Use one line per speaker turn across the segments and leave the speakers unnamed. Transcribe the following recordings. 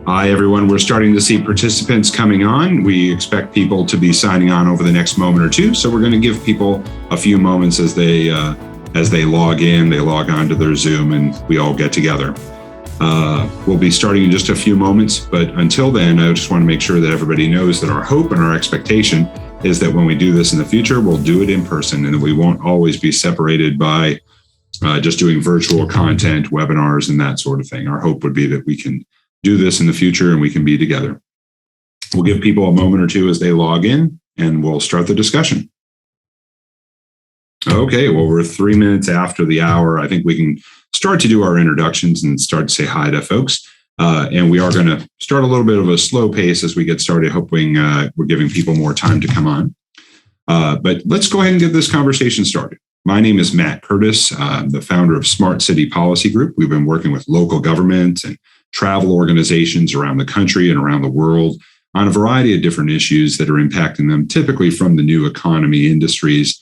Hi, everyone. We're starting to see participants coming on. We expect people to be signing on over the next moment or two. So we're going to give people a few moments as they log in, they log on to their Zoom, and we all get together. We'll be starting in just a few moments, but until then, I just want to make sure that everybody knows that our hope and our expectation is that when we do this in the future, we'll do it in person and that we won't always be separated by just doing virtual content, webinars, and that sort of thing. Our hope would be that we can do this in the future and we can be together. We'll give people a moment or two as they log in and we'll start the discussion. Okay, well, we're 3 minutes after the hour. I think we can start to do our introductions and start to say hi to folks. And we are going to start a little bit of a slow pace as we get started, hoping we're giving people more time to come on. But let's go ahead and get this conversation started. My name is Matt Curtis. I'm the founder of Smart City Policy Group. We've been working with local governments and travel organizations around the country and around the world on a variety of different issues that are impacting them, typically from the new economy industries.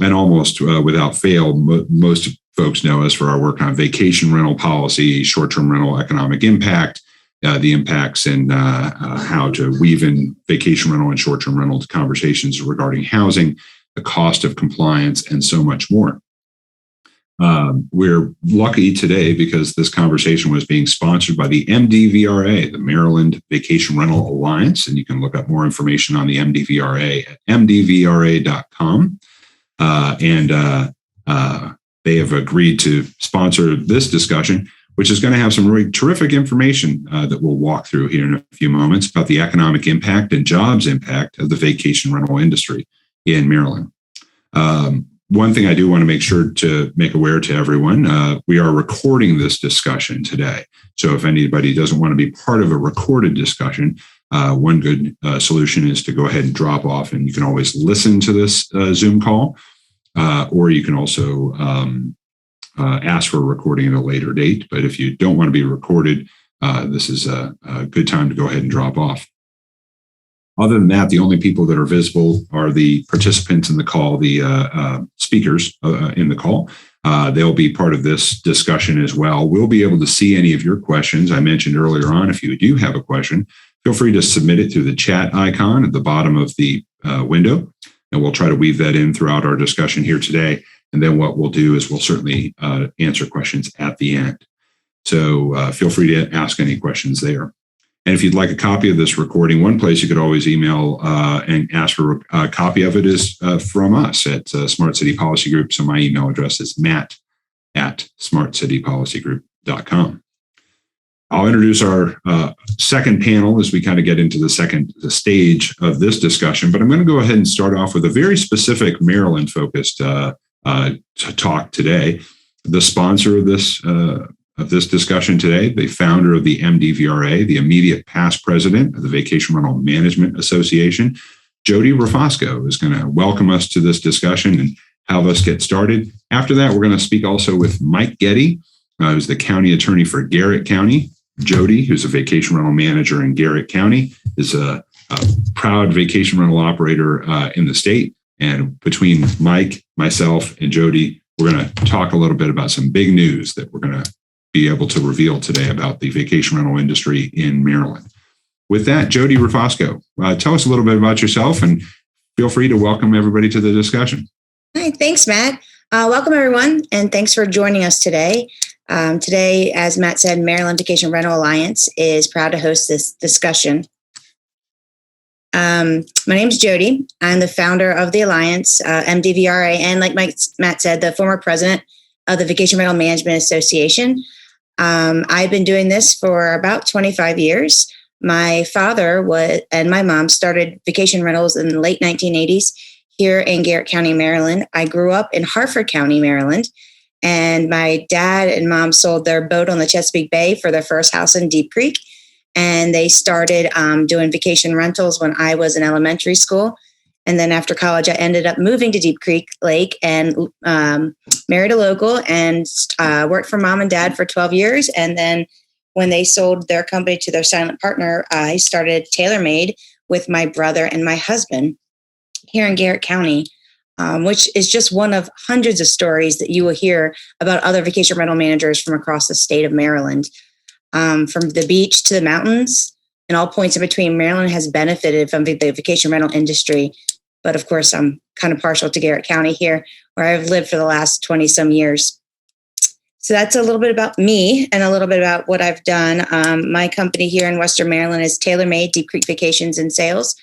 And almost without fail, most folks know us for our work on vacation rental policy, short-term rental economic impact, the impacts and how to weave in vacation rental and short-term rental to conversations regarding housing, the cost of compliance, and so much more. We're lucky today because this conversation was being sponsored by the MDVRA, the Maryland Vacation Rental Alliance, and you can look up more information on the MDVRA at mdvra.com. They have agreed to sponsor this discussion, which is going to have some really terrific information that we'll walk through here in a few moments about the economic impact and jobs impact of the vacation rental industry in Maryland. One thing I do want to make sure to make aware to everyone, we are recording this discussion today. So if anybody doesn't want to be part of a recorded discussion, one good solution is to go ahead and drop off, and you can always listen to this Zoom call, or you can also ask for a recording at a later date. But if you don't want to be recorded, this is a good time to go ahead and drop off. Other than that, the only people that are visible are the participants in the call, the speakers in the call. They'll be part of this discussion as well. We'll be able to see any of your questions. I mentioned earlier on, if you do have a question, feel free to submit it through the chat icon at the bottom of the window, and we'll try to weave that in throughout our discussion here today. And then what we'll do is we'll certainly answer questions at the end. So feel free to ask any questions there. And if you'd like a copy of this recording, one place you could always email and ask for a copy of it is from us at Smart City Policy Group. So my email address is matt@smartcitypolicygroup.com. I'll introduce our second panel as we kind of get into the stage of this discussion. But I'm going to go ahead and start off with a very specific Maryland-focused talk today. The sponsor of this discussion today, the founder of the MDVRA, the immediate past president of the Vacation Rental Management Association, Jody Rafosco, is going to welcome us to this discussion and have us get started. After that, we're going to speak also with Mike Getty, who's the county attorney for Garrett County. Jody, who's a vacation rental manager in Garrett County, is a proud vacation rental operator in the state. And between Mike, myself, and Jody, we're going to talk a little bit about some big news that we're going to be able to reveal today about the vacation rental industry in Maryland. With that, Jody Rafosco, tell us a little bit about yourself and feel free to welcome everybody to the discussion.
Hi, thanks, Matt. Welcome, everyone, and thanks for joining us today. Today, as Matt said, Maryland Vacation Rental Alliance is proud to host this discussion. My name is Jody. I'm the founder of the Alliance, MDVRA, and like Matt said, the former president of the Vacation Rental Management Association. I've been doing this for about 25 years. My father and my mom started vacation rentals in the late 1980s here in Garrett County, Maryland. I grew up in Harford County, Maryland, and my dad and mom sold their boat on the Chesapeake Bay for their first house in Deep Creek. And they started doing vacation rentals when I was in elementary school. And then after college, I ended up moving to Deep Creek Lake and married a local and worked for mom and dad for 12 years. And then when they sold their company to their silent partner, I started Taylormade with my brother and my husband here in Garrett County, which is just one of hundreds of stories that you will hear about other vacation rental managers from across the state of Maryland. from the beach to the mountains and all points in between. Maryland has benefited from the vacation rental industry. But of course, I'm kind of partial to Garrett County here, where I've lived for the last 20 some years. So that's a little bit about me and a little bit about what I've done. My company here in Western Maryland is Taylormade Deep Creek Vacations and Sales.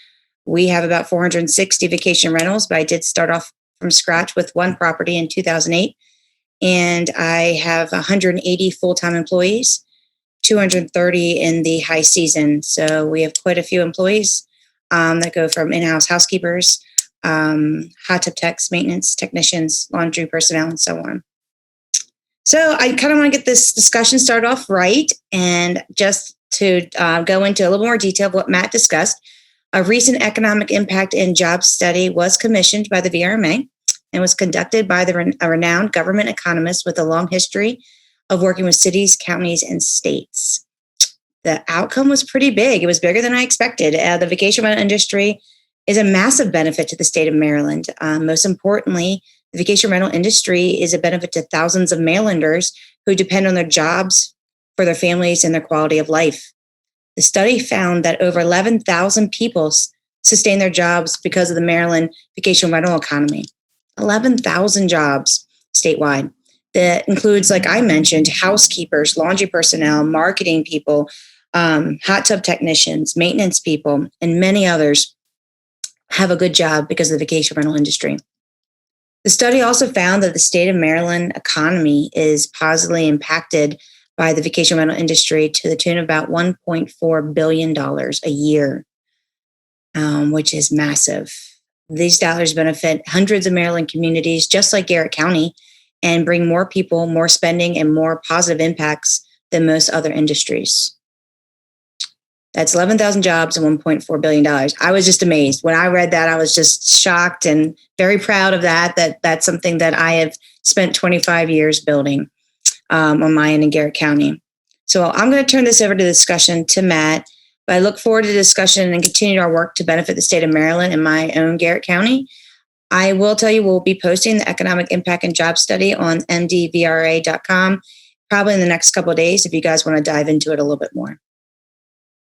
We have about 460 vacation rentals, but I did start off from scratch with one property in 2008. And I have 180 full-time employees, 230 in the high season. So we have quite a few employees that go from in-house housekeepers, hot tub techs, maintenance technicians, laundry personnel, and so on. So I kind of want to get this discussion started off right, and just to go into a little more detail of what Matt discussed. A recent economic impact and job study was commissioned by the VRMA and was conducted by a renowned government economist with a long history of working with cities, counties, and states. The outcome was pretty big. It was bigger than I expected. The vacation rental industry is a massive benefit to the state of Maryland. Most importantly, the vacation rental industry is a benefit to thousands of Marylanders who depend on their jobs for their families and their quality of life. The study found that over 11,000 people sustain their jobs because of the Maryland vacation rental economy. 11,000 jobs statewide. That includes, like I mentioned, housekeepers, laundry personnel, marketing people, hot tub technicians, maintenance people, and many others have a good job because of the vacation rental industry. The study also found that the state of Maryland economy is positively impacted by the vacation rental industry to the tune of about $1.4 billion a year, which is massive. These dollars benefit hundreds of Maryland communities, just like Garrett County, and bring more people, more spending, and more positive impacts than most other industries. That's 11,000 jobs and $1.4 billion. I was just amazed. When I read that, I was just shocked and very proud of that. That's something that I have spent 25 years building on my end in Garrett County. So I'm going to turn this over to discussion to Matt. But I look forward to discussion and continue our work to benefit the state of Maryland and my own Garrett County. I will tell you we'll be posting the economic impact and job study on MDVRA.com probably in the next couple of days if you guys want to dive into it a little bit more.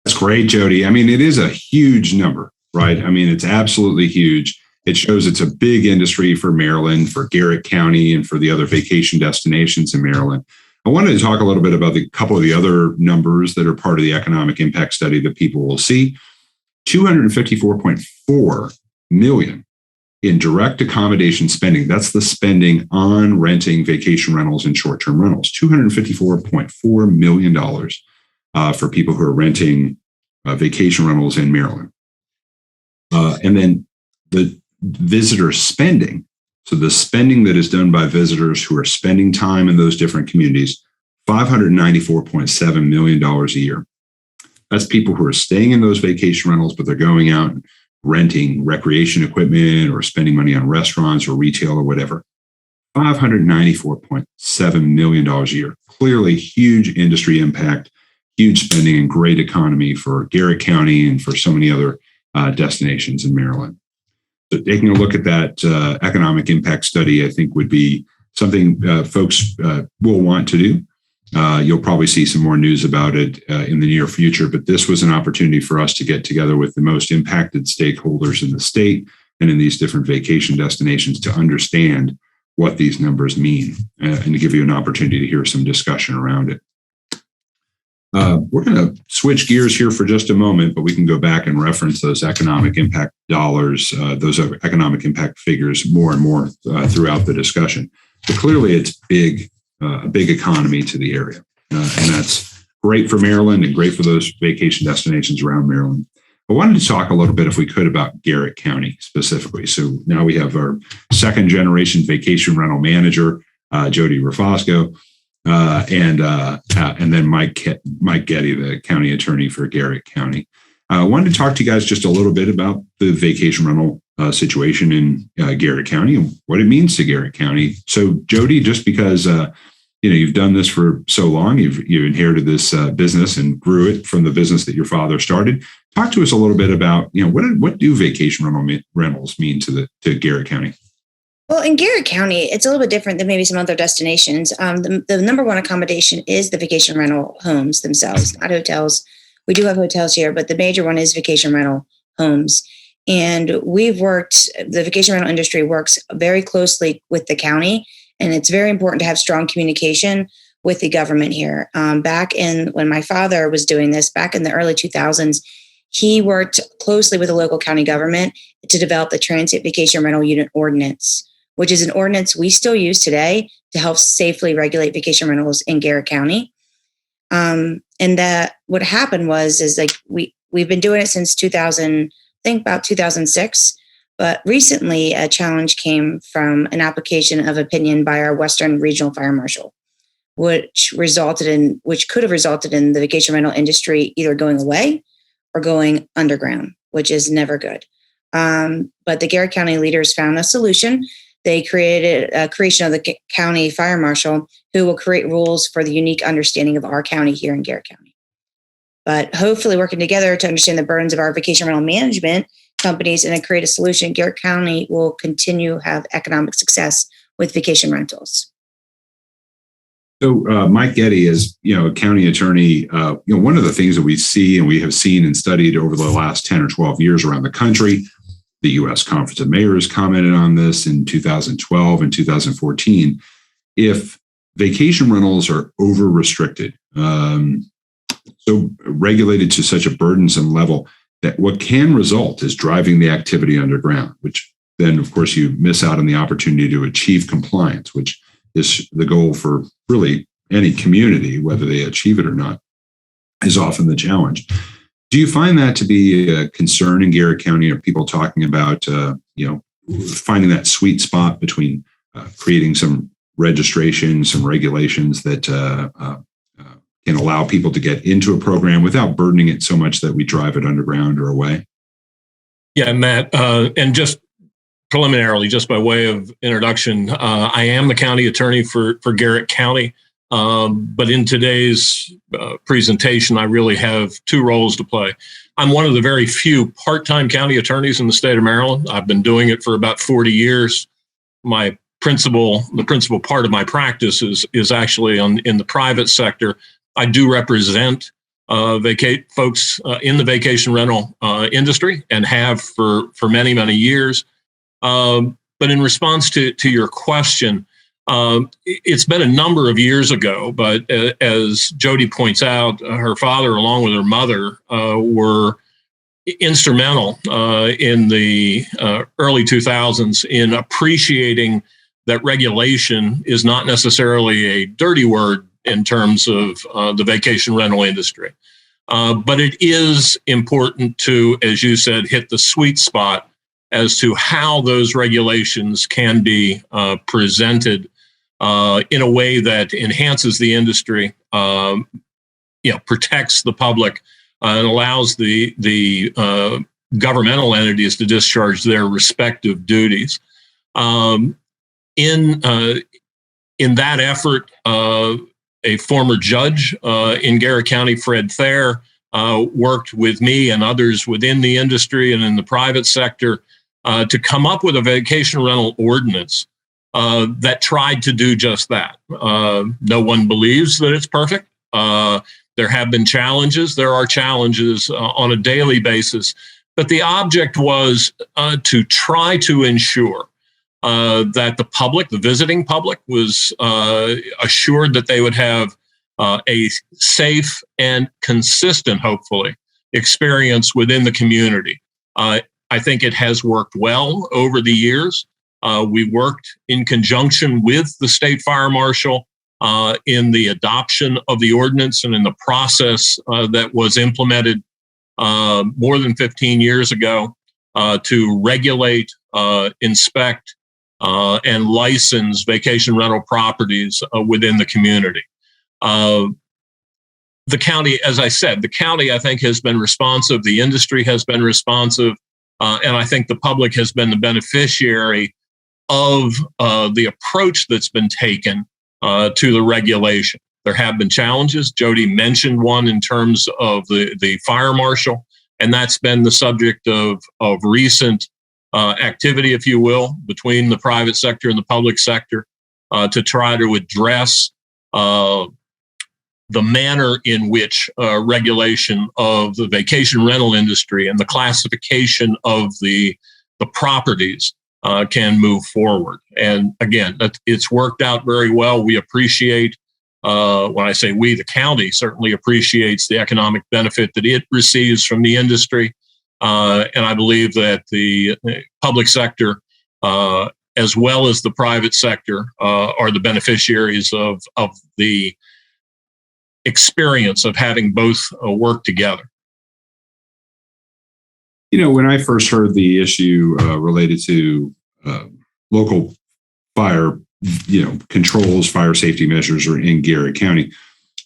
That's great, Jody. I mean, it is a huge number, right? I mean, it's absolutely huge. It shows it's a big industry for Maryland, for Garrett County, and for the other vacation destinations in Maryland. I wanted to talk a little bit about a couple of the other numbers that are part of the economic impact study that people will see. $254.4 million in direct accommodation spending. That's the spending on renting vacation rentals and short-term rentals. $254.4 million for people who are renting vacation rentals in Maryland. And then the visitor spending. So the spending that is done by visitors who are spending time in those different communities, $594.7 million a year. That's people who are staying in those vacation rentals, but they're going out and renting recreation equipment or spending money on restaurants or retail or whatever. $594.7 million a year. Clearly huge industry impact, huge spending, and great economy for Garrett County and for so many other destinations in Maryland. So taking a look at that economic impact study, I think would be something folks will want to do. You'll probably see some more news about it in the near future, but this was an opportunity for us to get together with the most impacted stakeholders in the state and in these different vacation destinations to understand what these numbers mean and to give you an opportunity to hear some discussion around it. We're going to switch gears here for just a moment, but we can go back and reference those economic impact dollars, those economic impact figures more and more throughout the discussion. But clearly it's a big economy to the area. And that's great for Maryland and great for those vacation destinations around Maryland. I wanted to talk a little bit, if we could, about Garrett County specifically. So now we have our second generation vacation rental manager, Jody Rafosco, and then Mike Getty, the county attorney for Garrett County. I wanted to talk to you guys just a little bit about the vacation rental situation in Garrett County and what it means to Garrett County. So, Jody, just because you've done this for so long, you've inherited this business and grew it from the business that your father started. Talk to us a little bit about what do vacation rentals mean to Garrett County?
Well, in Garrett County, it's a little bit different than maybe some other destinations. The number one accommodation is the vacation rental homes themselves, not hotels. We do have hotels here, but the major one is vacation rental homes. And the vacation rental industry works very closely with the county, and it's very important to have strong communication with the government here. When my father was doing this, back in the early 2000s, he worked closely with the local county government to develop the Transient Vacation Rental Unit Ordinance, which is an ordinance we still use today to help safely regulate vacation rentals in Garrett County. And that what happened is we've been doing it since 2000, I think about 2006. But recently, a challenge came from an application of opinion by our Western Regional Fire Marshal, which could have resulted in the vacation rental industry either going away or going underground, which is never good. But the Garrett County leaders found a solution. They created a creation of the county fire marshal who will create rules for the unique understanding of our county here in Garrett County. But hopefully working together to understand the burdens of our vacation rental management companies and create a solution, Garrett County will continue to have economic success with vacation rentals.
So, Mike Getty, is a county attorney. One of the things that we see and we have seen and studied over the last 10 or 12 years around the country, the U.S. Conference of Mayors commented on this in 2012 and 2014. If vacation rentals are over restricted, so regulated to such a burdensome level, that what can result is driving the activity underground, which then, of course, you miss out on the opportunity to achieve compliance, which is the goal for really any community, whether they achieve it or not, is often the challenge. Do you find that to be a concern in Garrett County? Are people talking about, finding that sweet spot between creating some registration, some regulations that can allow people to get into a program without burdening it so much that we drive it underground or away?
Yeah, Matt, and just preliminarily, just by way of introduction, I am the county attorney for Garrett County. But in today's presentation, I really have two roles to play. I'm one of the very few part-time county attorneys in the state of Maryland. I've been doing it for about 40 years. The principal part of my practice is actually in the private sector. I do represent folks in the vacation rental industry and have for many, many years. But in response to your question, it's been a number of years ago, but as Jody points out, her father, along with her mother, were instrumental in the early 2000s in appreciating that regulation is not necessarily a dirty word in terms of the vacation rental industry. But it is important to, as you said, hit the sweet spot as to how those regulations can be presented in a way that enhances the industry, protects the public, and allows the governmental entities to discharge their respective duties. In that effort, a former judge in Garrett County, Fred Thayer, worked with me and others within the industry and in the private sector to come up with a vacation rental ordinance that tried to do just that. No one believes that it's perfect. There have been challenges. There are challenges on a daily basis. But the object was to try to ensure that the public, the visiting public, was assured that they would have a safe and consistent, hopefully, experience within the community. I think it has worked well over the years. We worked in conjunction with the state fire marshal in the adoption of the ordinance and in the process that was implemented more than 15 years ago to regulate, inspect, and license vacation rental properties within the community. The county, as I said, I think, has been responsive. The industry has been responsive. And I think the public has been the beneficiary of the approach that's been taken to the regulation. There have been challenges. Jody mentioned one in terms of the fire marshal, and that's been the subject of recent activity, if you will, between the private sector and the public sector to try to address the manner in which regulation of the vacation rental industry and the classification of the properties can move forward. And again, it's worked out very well. We appreciate, when I say we, the county certainly appreciates the economic benefit that it receives from the industry. And I believe that the public sector, as well as the private sector, are the beneficiaries of the experience of having both work together.
When I first heard the issue related to local fire, controls, fire safety measures are in Garrett County,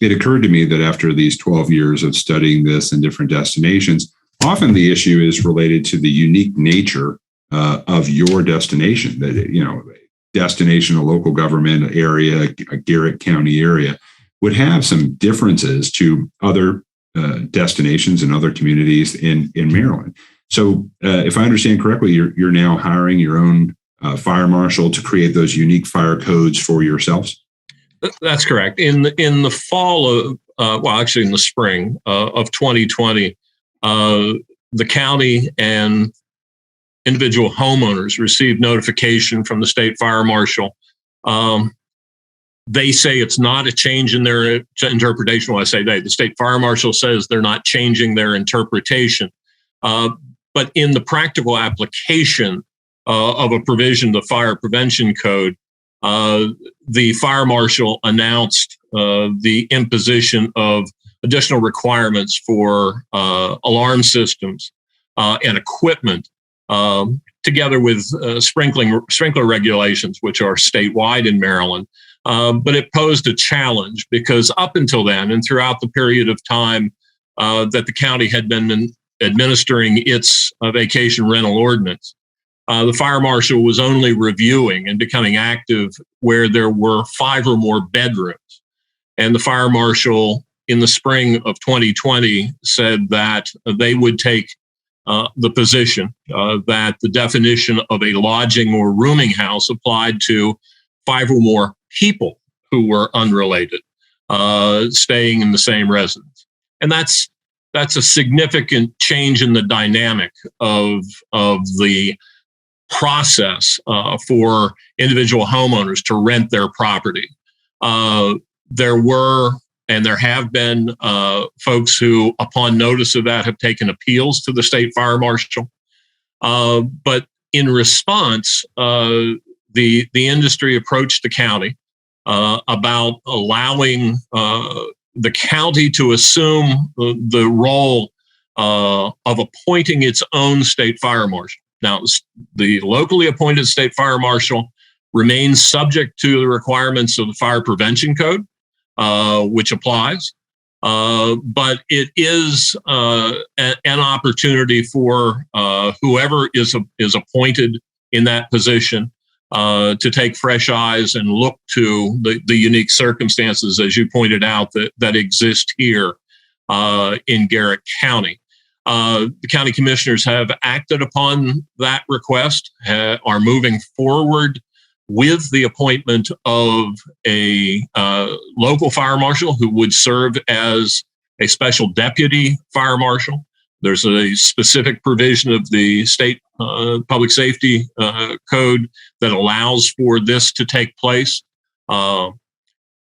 it occurred to me that after these 12 years of studying this in different destinations, often the issue is related to the unique nature of your destination. That destination, a local government area, a Garrett County area, would have some differences to other destinations and other communities in Maryland. So if I understand correctly, you're now hiring your own fire marshal to create those unique fire codes for yourselves?
That's correct. In the fall of, actually in the spring of 2020, the county and individual homeowners received notification from the state fire marshal. They say it's not a change in their interpretation. When I say they, the state fire marshal says they're not changing their interpretation. But in the practical application of a provision of the Fire Prevention Code, the fire marshal announced the imposition of additional requirements for alarm systems and equipment, together with sprinkler regulations, which are statewide in Maryland. But it posed a challenge because up until then and throughout the period of time that the county had been administering its vacation rental ordinance, the fire marshal was only reviewing and becoming active where there were 5 or more bedrooms. And the fire marshal in the spring of 2020 said that they would take the position that the definition of a lodging or rooming house applied to 5 or more people who were unrelated, staying in the same residence. And that's a significant change in the dynamic of the process for individual homeowners to rent their property. There were and there have been folks who, upon notice of that, have taken appeals to the state fire marshal. But in response, the industry approached the county about allowing the county to assume the role of appointing its own state fire marshal. Now, the locally appointed state fire marshal remains subject to the requirements of the Fire Prevention Code, which applies. But it is an opportunity for whoever is appointed in that position to take fresh eyes and look to the unique circumstances, as you pointed out, that exist here in Garrett County. The county commissioners have acted upon that request, are moving forward with the appointment of a local fire marshal who would serve as a special deputy fire marshal. There's a specific provision of the state public safety code that allows for this to take place. So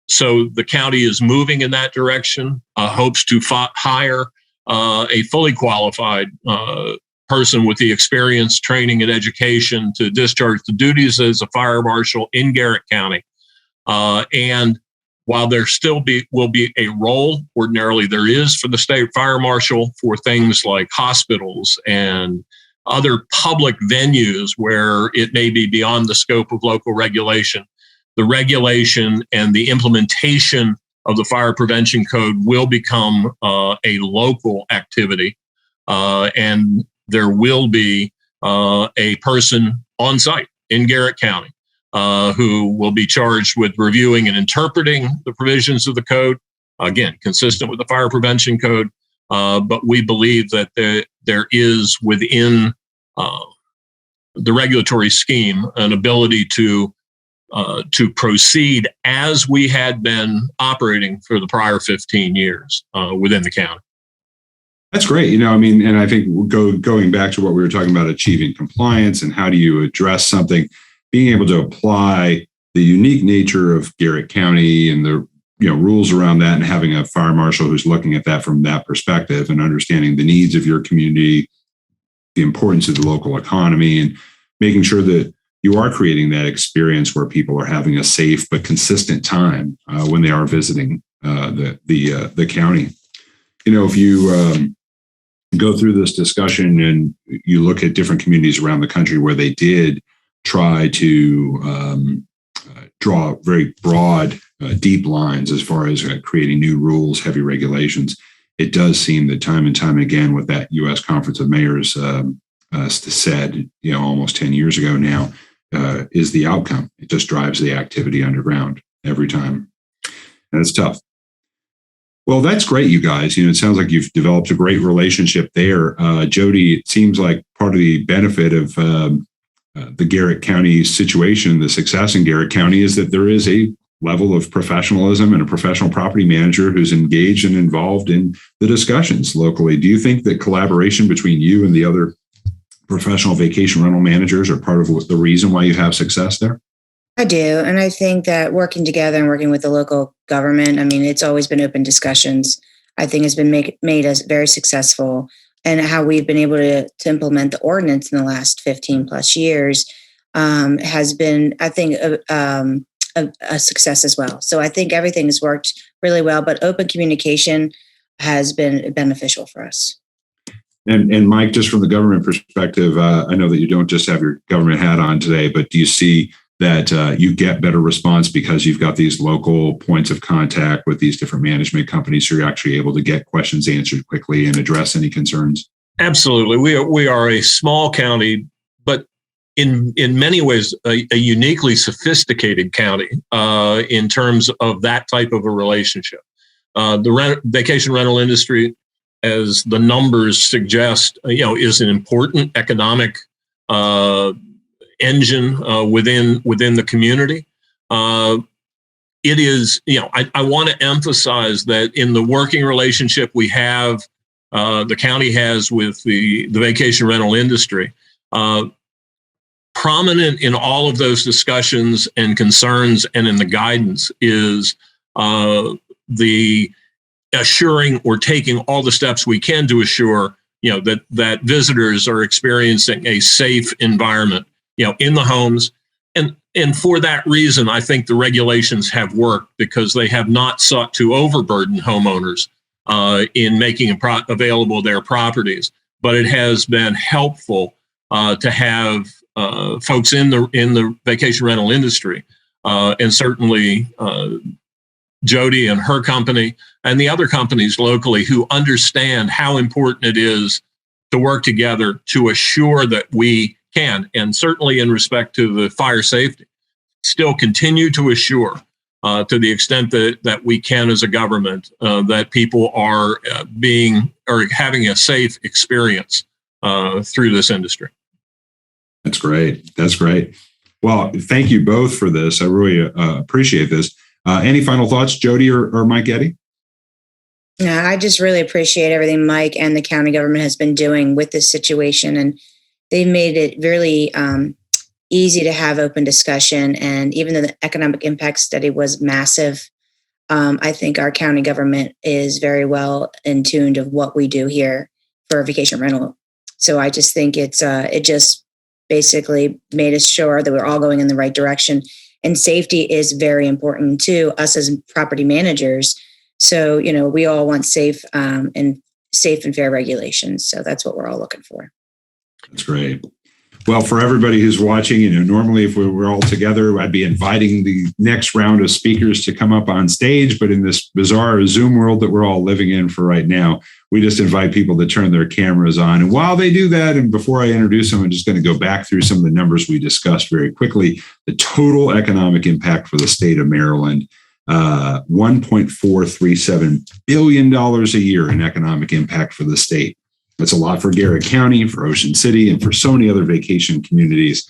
the county is moving in that direction, hopes to hire a fully qualified person with the experience, training, and education to discharge the duties as a fire marshal in Garrett County. And while there still will be a role, ordinarily there is for the state fire marshal for things like hospitals and other public venues where it may be beyond the scope of local regulation, the regulation and the implementation of the Fire Prevention Code will become a local activity. And there will be a person on site in Garrett County who will be charged with reviewing and interpreting the provisions of the code, again, consistent with the Fire Prevention Code. But we believe that there is within the regulatory scheme an ability to proceed as we had been operating for the prior 15 years within the county.
That's great. And I think going back to what we were talking about, achieving compliance and how do you address something, being able to apply the unique nature of Garrett County and the rules around that, and having a fire marshal who's looking at that from that perspective and understanding the needs of your community, the importance of the local economy, and making sure that you are creating that experience where people are having a safe but consistent time when they are visiting the county. If you go through this discussion and you look at different communities around the country where they did try to draw very broad, deep lines as far as creating new rules, heavy regulations, it does seem that time and time again, what that U.S. Conference of Mayors said, almost 10 years ago now, is the outcome. It just drives the activity underground every time. And it's tough. Well, that's great, you guys. It sounds like you've developed a great relationship there. Jody, it seems like part of the benefit of the Garrett County situation, the success in Garrett County, is that there is a level of professionalism and a professional property manager who's engaged and involved in the discussions locally. Do you think that collaboration between you and the other professional vacation rental managers are part of the reason why you have success there?
I do. And I think that working together and working with the local government, it's always been open discussions, I think has been made us very successful. And how we've been able to implement the ordinance in the last 15 plus years has been, I think, a success as well. So I think everything has worked really well, but open communication has been beneficial for us.
And Mike, just from the government perspective, I know that you don't just have your government hat on today, but do you see that you get better response because you've got these local points of contact with these different management companies, so you're actually able to get questions answered quickly and address any concerns?
Absolutely. We are a small county, but in many ways, a uniquely sophisticated county in terms of that type of a relationship. The vacation rental industry, as the numbers suggest, is an important economic engine within the community. It is, I want to emphasize that in the working relationship we have, the county has with the vacation rental industry, prominent in all of those discussions and concerns and in the guidance is the assuring or taking all the steps we can to assure, that visitors are experiencing a safe environment, in the homes. And for that reason, I think the regulations have worked because they have not sought to overburden homeowners in making available their properties. But it has been helpful to have folks in the vacation rental industry, and certainly Jody and her company and the other companies locally who understand how important it is to work together to assure that we can, and certainly in respect to the fire safety, still continue to assure to the extent that we can as a government that people are having a safe experience through this industry.
That's great. That's great. Well, thank you both for this. I really appreciate this. Any final thoughts, Jody or Mike Eddy?
Yeah, I just really appreciate everything Mike and the county government has been doing with this situation. And they've made it really easy to have open discussion. And even though the economic impact study was massive, I think our county government is very well in tune of what we do here for vacation rental. So I just think it just basically made us sure that we're all going in the right direction. And safety is very important to us as property managers. So, we all want safe and fair regulations. So that's what we're all looking for.
That's great. Well, for everybody who's watching, normally if we were all together, I'd be inviting the next round of speakers to come up on stage. But in this bizarre Zoom world that we're all living in for right now, we just invite people to turn their cameras on. And while they do that, and before I introduce them, I'm just going to go back through some of the numbers we discussed very quickly. The total economic impact for the state of Maryland, $1.437 billion a year in economic impact for the state. That's a lot for Garrett County, for Ocean City, and for so many other vacation communities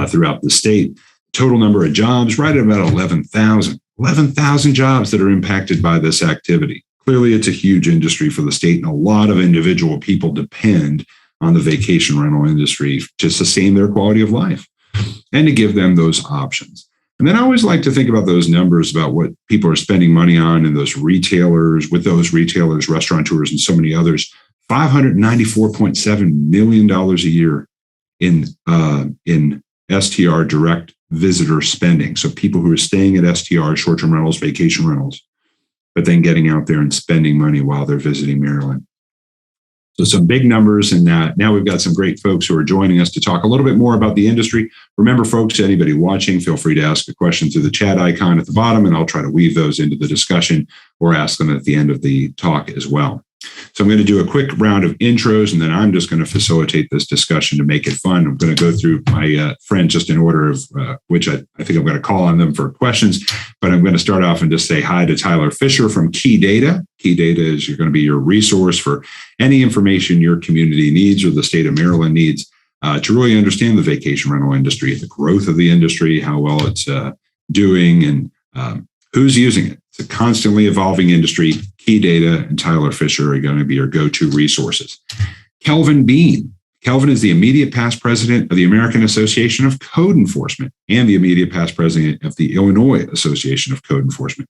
throughout the state. Total number of jobs, right at about 11,000. 11,000 jobs that are impacted by this activity. Clearly, it's a huge industry for the state, and a lot of individual people depend on the vacation rental industry to sustain their quality of life and to give them those options. And then I always like to think about those numbers about what people are spending money on and those retailers, restaurateurs, and so many others. $594.7 million a year in STR direct visitor spending. So people who are staying at STR, short-term rentals, vacation rentals, but then getting out there and spending money while they're visiting Maryland. So some big numbers, and now we've got some great folks who are joining us to talk a little bit more about the industry. Remember, folks, anybody watching, feel free to ask a question through the chat icon at the bottom, and I'll try to weave those into the discussion or ask them at the end of the talk as well. So I'm going to do a quick round of intros, and then I'm just going to facilitate this discussion to make it fun. I'm going to go through my friends just in order of which I think I'm going to call on them for questions, but I'm going to start off and just say hi to Tyler Fisher from Key Data. Key Data is going to be your resource for any information your community needs or the state of Maryland needs to really understand the vacation rental industry, the growth of the industry, how well it's doing, and who's using it. It's a constantly evolving industry. Key Data and Tyler Fisher are going to be your go-to resources. Kelvin Bean. Kelvin is the immediate past president of the American Association of Code Enforcement and the immediate past president of the Illinois Association of Code Enforcement.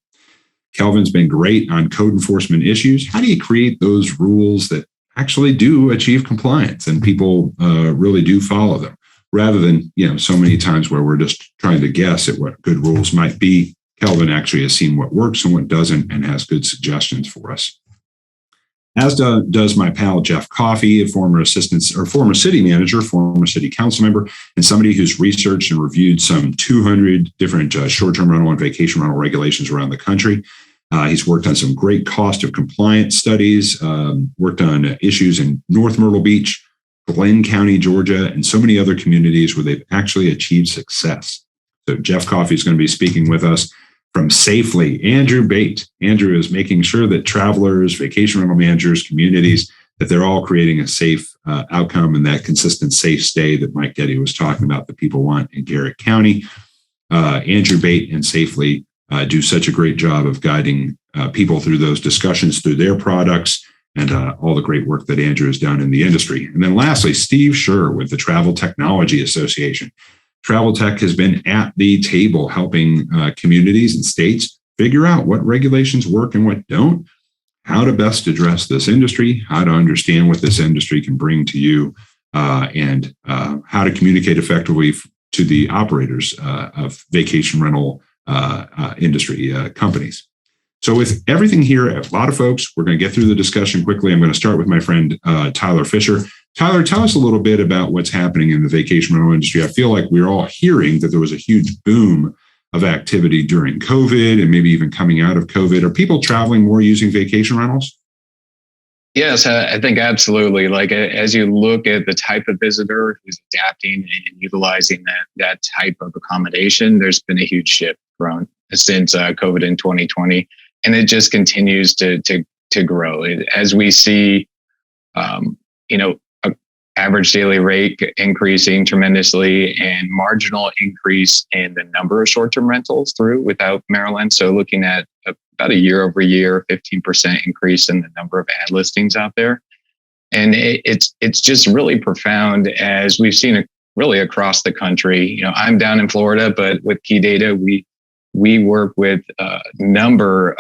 Kelvin's been great on code enforcement issues. How do you create those rules that actually do achieve compliance and people really do follow them, rather than, so many times where we're just trying to guess at what good rules might be? Kelvin actually has seen what works and what doesn't and has good suggestions for us. As does my pal Jeff Coffey, a former city manager, former city council member, and somebody who's researched and reviewed some 200 different short-term rental and vacation rental regulations around the country. He's worked on some great cost of compliance studies, worked on issues in North Myrtle Beach, Glenn County, Georgia, and so many other communities where they've actually achieved success. So Jeff Coffey is going to be speaking with us. From Safely, Andrew Bate. Andrew is making sure that travelers, vacation rental managers, communities, that they're all creating a safe outcome and that consistent safe stay that Mike Getty was talking about that people want in Garrett County. Andrew Bate and Safely do such a great job of guiding people through those discussions, through their products, and all the great work that Andrew has done in the industry. And then lastly, Steve Shurer with the Travel Technology Association. Travel Tech has been at the table helping communities and states figure out what regulations work and what don't, how to best address this industry, how to understand what this industry can bring to you, and how to communicate effectively to the operators of vacation rental industry companies. So with everything here, a lot of folks, we're going to get through the discussion quickly. I'm going to start with my friend Tyler Fisher. Tyler, tell us a little bit about what's happening in the vacation rental industry. I feel like we're all hearing that there was a huge boom of activity during COVID and maybe even coming out of COVID. Are people traveling more using vacation rentals?
Yes, I think absolutely. Like as you look at the type of visitor who's adapting and utilizing that type of accommodation, there's been a huge shift grown since COVID in 2020, and it just continues to grow. As we see, average daily rate increasing tremendously and marginal increase in the number of short-term rentals without Maryland. So looking at about a year over year, 15% increase in the number of ad listings out there. And it's just really profound as we've seen it really across the country. I'm down in Florida, but with Key Data, we work with a number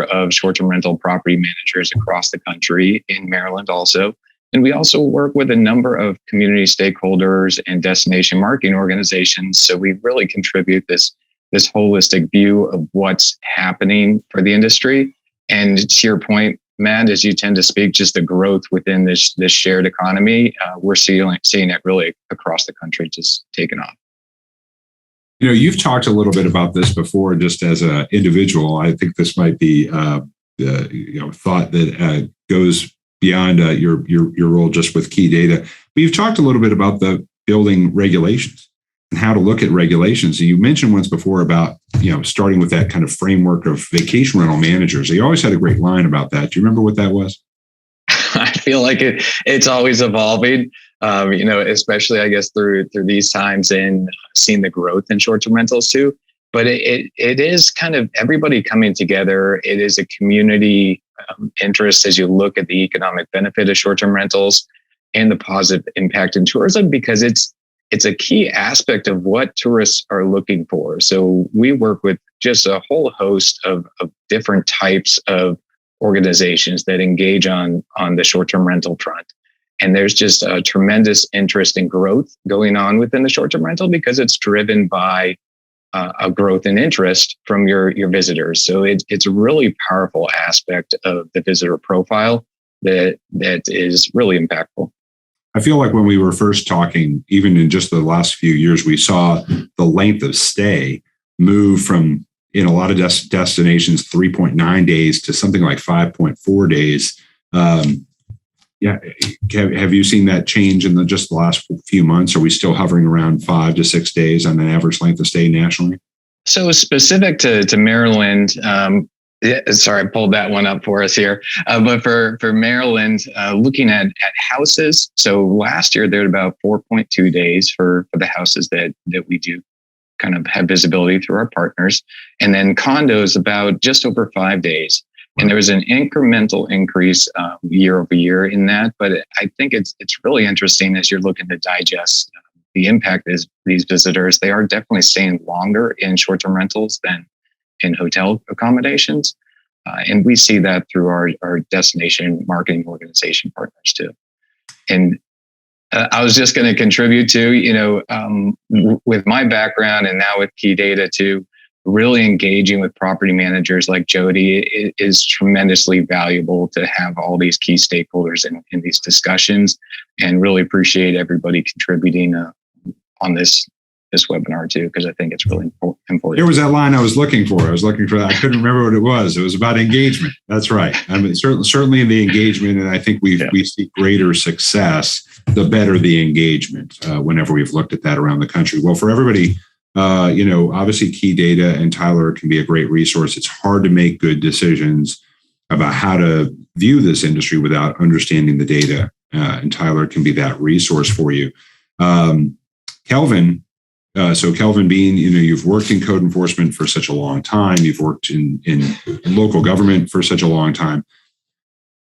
of short-term rental property managers across the country, in Maryland also. And we also work with a number of community stakeholders and destination marketing organizations. So we really contribute this holistic view of what's happening for the industry. And to your point, Matt, as you tend to speak, just the growth within this shared economy, we're seeing it really across the country, just taking off.
You've talked a little bit about this before, just as an individual. I think this might be thought that goes beyond your role just with Key Data. But you've talked a little bit about the building regulations and how to look at regulations. And you mentioned once before about, starting with that kind of framework of vacation rental managers. You always had a great line about that. Do you remember what that was?
I feel like it's always evolving. Especially I guess through these times and seeing the growth in short-term rentals too. But it is kind of everybody coming together. It is a community interest as you look at the economic benefit of short-term rentals and the positive impact in tourism, because it's a key aspect of what tourists are looking for. So we work with just a whole host of different types of organizations that engage on the short-term rental front. And there's just a tremendous interest in growth going on within the short-term rental because it's driven by a growth in interest from your visitors. So it's a really powerful aspect of the visitor profile that is really impactful.
I feel like when we were first talking, even in just the last few years, we saw the length of stay move from, in a lot of destinations, 3.9 days to something like 5.4 days. Have you seen that change in just the last few months? Are we still hovering around 5 to 6 days on an average length of stay nationally?
So specific to Maryland, sorry, I pulled that one up for us here. But for Maryland, looking at houses, so last year there were about 4.2 days for the houses that we do kind of have visibility through our partners. And then condos about just over 5 days. And there was an incremental increase year over year in that. But I think it's really interesting as you're looking to digest the impact of these visitors. They are definitely staying longer in short-term rentals than in hotel accommodations. And we see that through our destination marketing organization partners too. And I was just going to contribute to, with my background and now with key data too, really engaging with property managers like Jody is tremendously valuable to have all these key stakeholders in these discussions, and really appreciate everybody contributing on this webinar too, because I think it's really important.
There was that line I was looking for. I couldn't remember what it was. It was about engagement. That's right. I mean, certainly in the engagement, and I think we see greater success the better the engagement whenever we've looked at that around the country. Well, for everybody, obviously key data and Tyler can be a great resource. It's hard to make good decisions about how to view this industry without understanding the data. And Tyler can be that resource for you. Kelvin, Kelvin Bean, you've worked in code enforcement for such a long time. You've worked in local government for such a long time.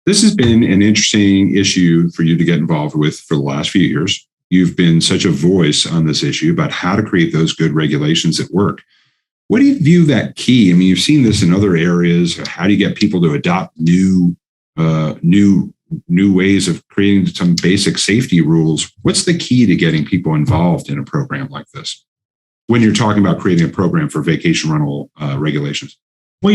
This has been an interesting issue for you to get involved with for the last few years. You've been such a voice on this issue about how to create those good regulations that work. What do you view that key? I mean, you've seen this in other areas. How do you get people to adopt new ways of creating some basic safety rules? What's the key to getting people involved in a program like this when you're talking about creating a program for vacation rental regulations?
Well,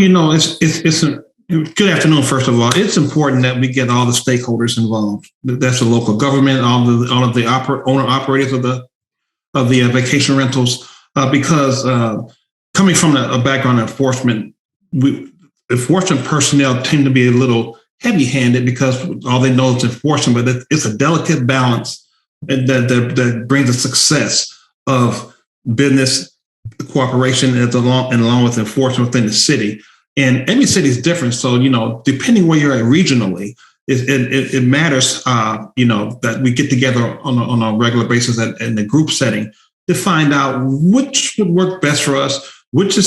good afternoon, first of all. It's important that we get all the stakeholders involved. That's the local government, all of the owner-operators of the vacation rentals, because coming from a background in enforcement, enforcement personnel tend to be a little heavy-handed because all they know is enforcement, but it's a delicate balance that brings the success of business cooperation along with enforcement within the city. And every city is different. So, depending where you're at regionally, it matters, that we get together on a regular basis in the group setting to find out which would work best for us, which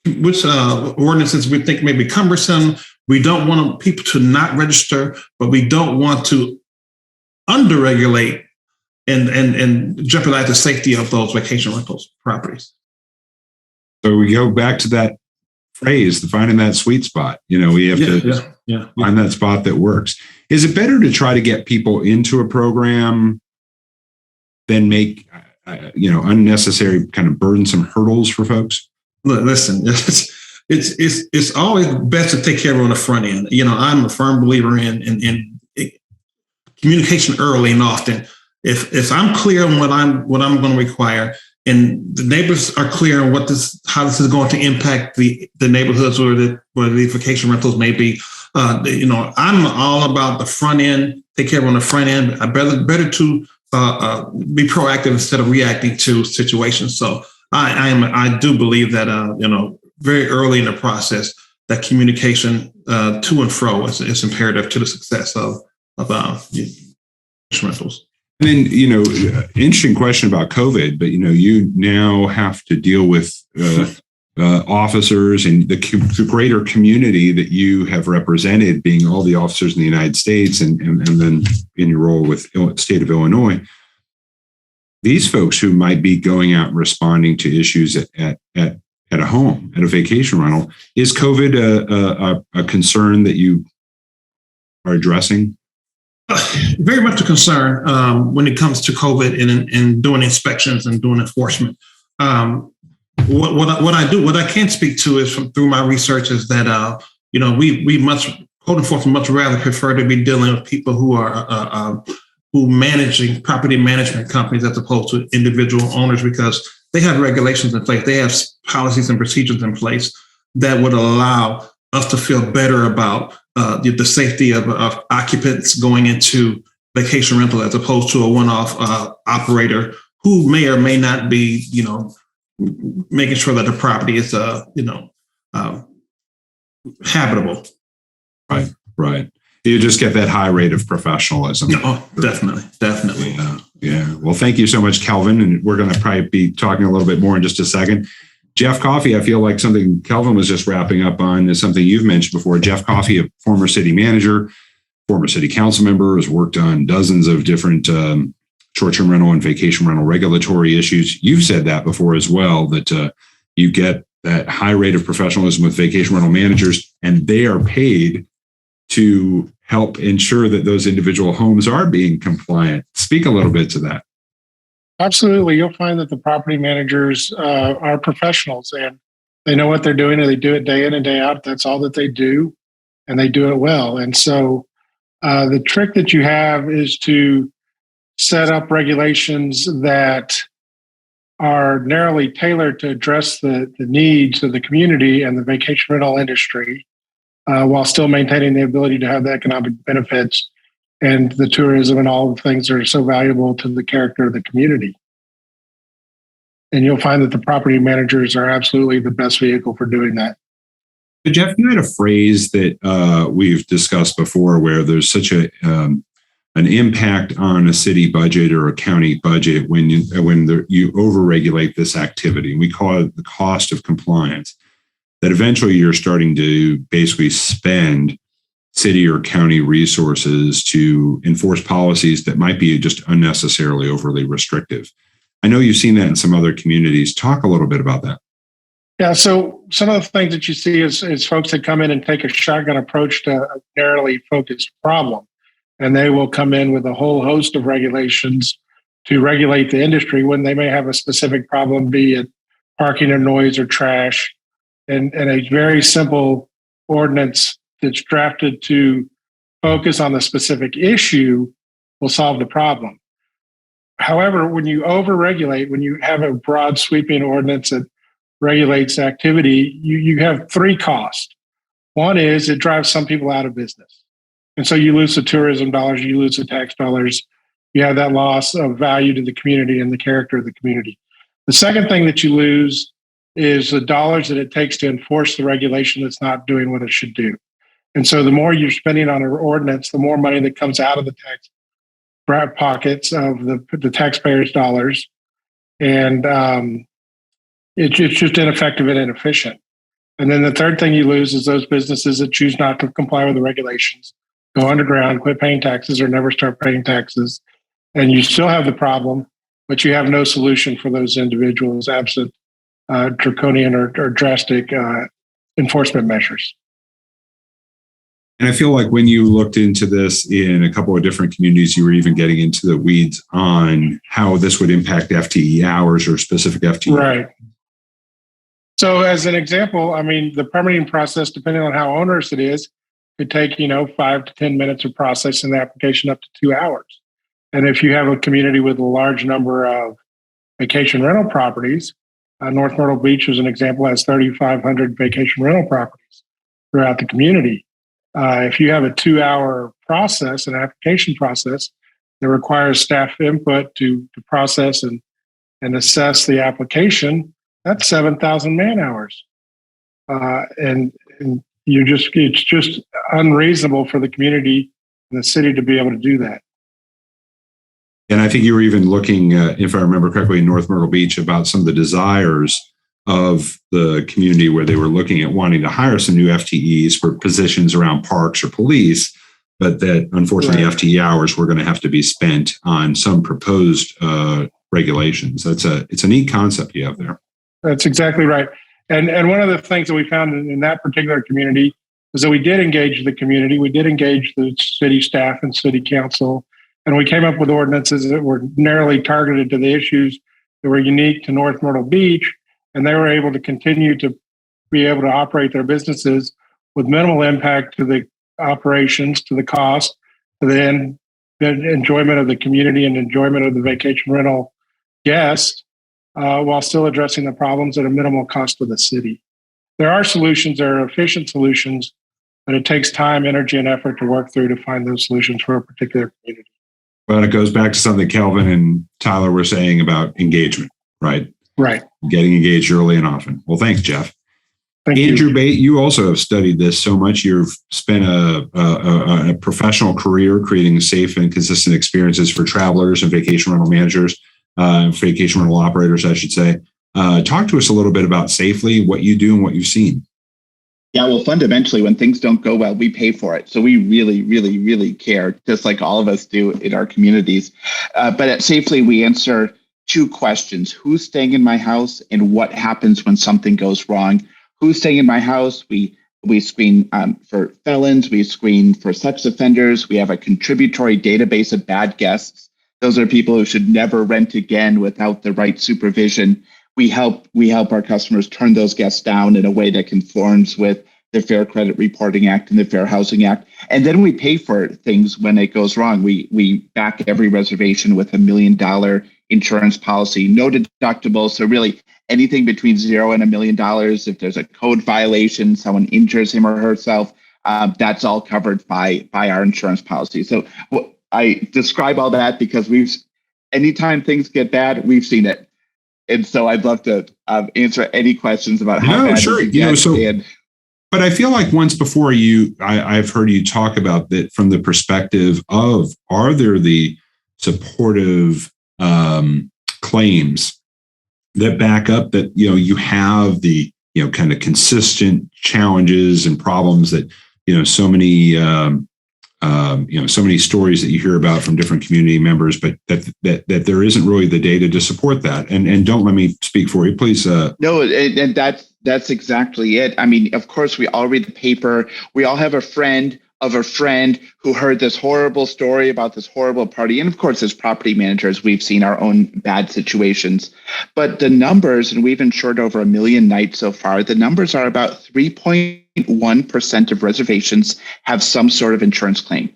ordinances we think may be cumbersome. We don't want people to not register, but we don't want to under-regulate and jeopardize the safety of those vacation rentals properties.
So we go back to that phrase, finding that sweet spot. We have to find that spot that works. Is it better to try to get people into a program than make unnecessary kind of burdensome hurdles for folks?
Listen, it's always best to take care of it on the front end. I'm a firm believer in communication early and often. If I'm clear on what I'm going to require, and the neighbors are clear on how this is going to impact the neighborhoods where the vacation rentals may be. I'm all about the front end. Take care of on the front end. Better to be proactive instead of reacting to situations. So I do believe that very early in the process that communication to and fro is imperative to the success of rentals.
And then, interesting question about COVID, but, you now have to deal with officers and the greater community that you have represented, being all the officers in the United States and then in your role with the state of Illinois. These folks who might be going out and responding to issues at a home, at a vacation rental, is COVID a concern that you are addressing?
Very much a concern when it comes to COVID and doing inspections and doing enforcement. What I can speak to is through my research is that we code enforcement much rather prefer to be dealing with people who are managing property management companies as opposed to individual owners, because they have regulations in place, they have policies and procedures in place that would allow us to feel better about the safety of occupants going into vacation rental as opposed to a one-off operator who may or may not be, making sure that the property is, habitable.
Right. You just get that high rate of professionalism.
Oh, definitely.
Yeah. Well, thank you so much, Kelvin. And we're going to probably be talking a little bit more in just a second. Jeff Coffey, I feel like something Kelvin was just wrapping up on is something you've mentioned before. Jeff Coffey, a former city manager, former city council member, has worked on dozens of different short-term rental and vacation rental regulatory issues. You've said that before as well, that you get that high rate of professionalism with vacation rental managers, and they are paid to help ensure that those individual homes are being compliant. Speak a little bit to that.
Absolutely. You'll find that the property managers are professionals and they know what they're doing and they do it day in and day out. That's all that they do and they do it well. And so the trick that you have is to set up regulations that are narrowly tailored to address the needs of the community and the vacation rental industry while still maintaining the ability to have the economic benefits and the tourism and all the things that are so valuable to the character of the community. And you'll find that the property managers are absolutely the best vehicle for doing that.
Jeff, you had a phrase that we've discussed before where there's such an impact on a city budget or a county budget when you overregulate this activity. We call it the cost of compliance, that eventually you're starting to basically spend city or county resources to enforce policies that might be just unnecessarily overly restrictive. I know you've seen that in some other communities. Talk a little bit about that.
Yeah, so some of the things that you see is folks that come in and take a shotgun approach to a narrowly focused problem. And they will come in with a whole host of regulations to regulate the industry when they may have a specific problem, be it parking or noise or trash. And a very simple ordinance that's drafted to focus on the specific issue will solve the problem. However, when you overregulate, when you have a broad sweeping ordinance that regulates activity, you have three costs. One is it drives some people out of business. And so you lose the tourism dollars, you lose the tax dollars, you have that loss of value to the community and the character of the community. The second thing that you lose is the dollars that it takes to enforce the regulation that's not doing what it should do. And so the more you're spending on an ordinance, the more money that comes out of the tax pockets of the taxpayers' dollars. And it's just ineffective and inefficient. And then the third thing you lose is those businesses that choose not to comply with the regulations, go underground, quit paying taxes, or never start paying taxes. And you still have the problem, but you have no solution for those individuals absent draconian or drastic enforcement measures.
And I feel like when you looked into this in a couple of different communities, you were even getting into the weeds on how this would impact FTE hours or specific FTE.
Right. So as an example, I mean, the permitting process, depending on how onerous it is, could take, 5 to 10 minutes of processing the application up to 2 hours. And if you have a community with a large number of vacation rental properties, North Myrtle Beach, as an example, has 3,500 vacation rental properties throughout the community. If you have a 2-hour process, an application process that requires staff input to process and assess the application, that's 7,000 man hours. And it's just unreasonable for the community in the city to be able to do that.
And I think you were even looking, if I remember correctly, in North Myrtle Beach about some of the desires of the community where they were looking at wanting to hire some new FTEs for positions around parks or police, but that unfortunately
Right.
FTE hours were going to have to be spent on some proposed regulations. It's a neat concept you have there.
That's exactly right. And one of the things that we found in that particular community was that we did engage the community. We did engage the city staff and city council, and we came up with ordinances that were narrowly targeted to the issues that were unique to North Myrtle Beach, and they were able to continue to be able to operate their businesses with minimal impact to the operations, to the cost, to the enjoyment of the community and enjoyment of the vacation rental guest, while still addressing the problems at a minimal cost to the city. There are solutions, there are efficient solutions, but it takes time, energy, and effort to work through to find those solutions for a particular community.
Well, it goes back to something Kelvin and Tyler were saying about engagement, right?
Right.
Getting engaged early and often. Well, thanks, Jeff.
Thank
Andrew
you.
Bate, you also have studied this so much. You've spent a professional career creating safe and consistent experiences for travelers and vacation rental managers, vacation rental operators, I should say. Talk to us a little bit about Safely, what you do and what you've seen.
Yeah, well, fundamentally, when things don't go well, we pay for it. So we really, really, really care, just like all of us do in our communities. But at Safely, we answer two questions. Who's staying in my house and what happens when something goes wrong? Who's staying in my house? We screen for felons. We screen for sex offenders. We have a contributory database of bad guests. Those are people who should never rent again without the right supervision. We help our customers turn those guests down in a way that conforms with the Fair Credit Reporting Act and the Fair Housing Act. And then we pay for things when it goes wrong. We back every reservation with $1 million insurance policy, no deductible. So really anything between $0 and $1 million, if there's a code violation, someone injures him or herself, that's all covered by our insurance policy. So I describe all that because anytime things get bad, we've seen it. And so I'd love to answer any questions about how bad
sure.
it gets.
But I feel like once before I've heard you talk about that from the perspective of, are there the supportive claims that back up that, you have the, kind of consistent challenges and problems that, so many, so many stories that you hear about from different community members, but that there isn't really the data to support that. And don't let me speak for you, please.
No, and that's exactly it. I mean, of course, we all read the paper. We all have a friend of a friend who heard this horrible story about this horrible party. And of course, as property managers, we've seen our own bad situations. But the numbers, and we've insured over 1 million nights so far, the numbers are about 3.1% of reservations have some sort of insurance claim.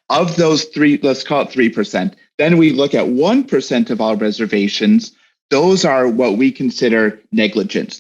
Of those let's call it 3%. Then we look at 1% of all reservations. Those are what we consider negligence.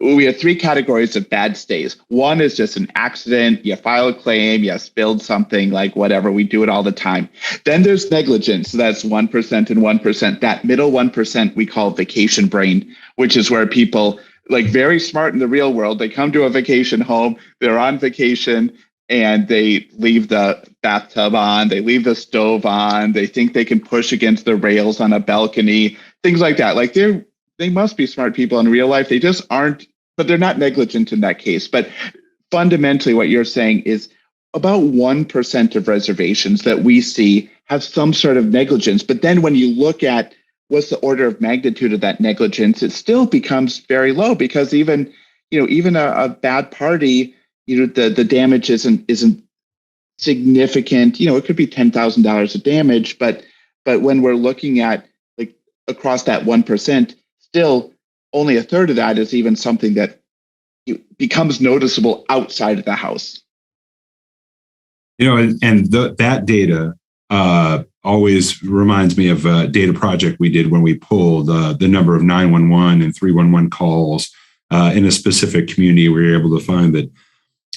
We have 3 categories of bad stays. One is just an accident. You file a claim, you spilled something, like whatever. We do it all the time. Then there's negligence. So that's 1% and 1%. That middle 1% we call vacation brain, which is where people, like very smart in the real world, they come to a vacation home, they're on vacation, and they leave the bathtub on, they leave the stove on, they think they can push against the rails on a balcony, things like that. Like they must be smart people in real life. They just aren't, but they're not negligent in that case. But fundamentally, what you're saying is about 1% of reservations that we see have some sort of negligence. But then when you look at what's the order of magnitude of that negligence, it still becomes very low, because even a bad party, the damage isn't significant. It could be $10,000 of damage, but when we're looking at like across that 1%, still only a third of that is even something that becomes noticeable outside of the house.
That data always reminds me of a data project we did when we pulled the number of 911 and 311 calls in a specific community. We were able to find that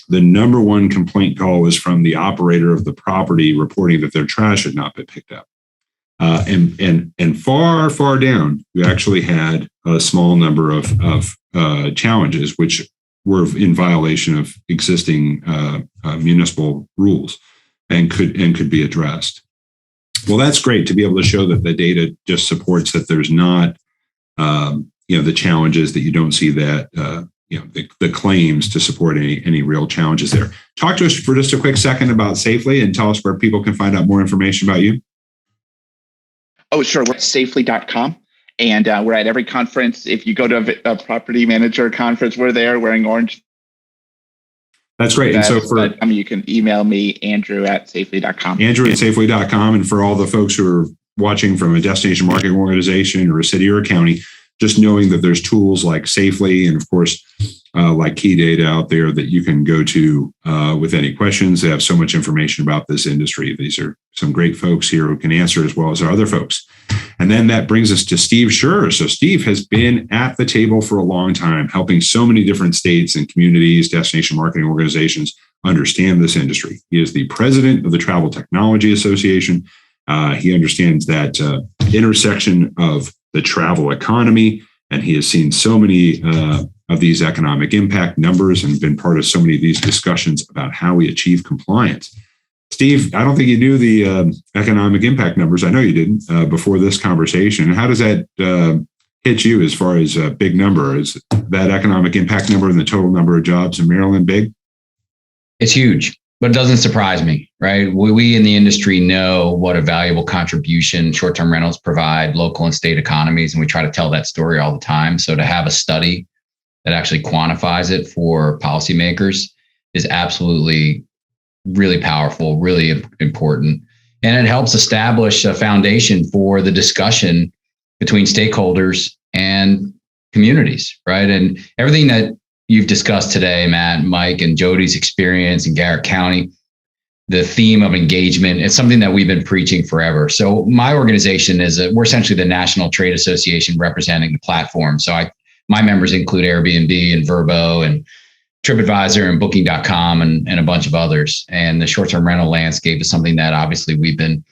the number one complaint call was from the operator of the property reporting that their trash had not been picked up. And far, far down, we actually had a small number of challenges which were in violation of existing municipal rules. and could be addressed. Well, that's great to be able to show that the data just supports that there's not, the challenges, that you don't see that, the claims to support any real challenges there. Talk to us for just a quick second about Safely and tell us where people can find out more information about you.
Oh, sure. We're at safely.com. And we're at every conference. If you go to a property manager conference, we're there wearing orange.
That's great. And so
you can email me, Andrew@safely.com.
Andrew@safely.com. And for all the folks who are watching from a destination marketing organization or a city or a county, just knowing that there's tools like Safely and, of course, like Key Data out there that you can go to with any questions. They have so much information about this industry. These are some great folks here who can answer, as well as our other folks. And then that brings us to Steve Shurer. So Steve has been at the table for a long time, helping so many different states and communities, destination marketing organizations understand this industry. He is the president of the Travel Technology Association. He understands that intersection of the travel economy, and he has seen so many of these economic impact numbers and been part of so many of these discussions about how we achieve compliance. Steve, I don't think you knew the economic impact numbers. I know you didn't before this conversation. How does that hit you as far as a big number? Is that economic impact number and the total number of jobs in Maryland big?
It's huge, but it doesn't surprise me, right? We in the industry know what a valuable contribution short-term rentals provide local and state economies, and we try to tell that story all the time. So to have a study that actually quantifies it for policymakers is absolutely really powerful, really important. And it helps establish a foundation for the discussion between stakeholders and communities, right? And everything that you've discussed today, Matt, Mike, and Jody's experience in Garrett County, the theme of engagement, it's something that we've been preaching forever. So my organization we're essentially the National Trade Association representing the platform. So my members include Airbnb and Vrbo and TripAdvisor and Booking.com and a bunch of others. And the short-term rental landscape is something that obviously we've been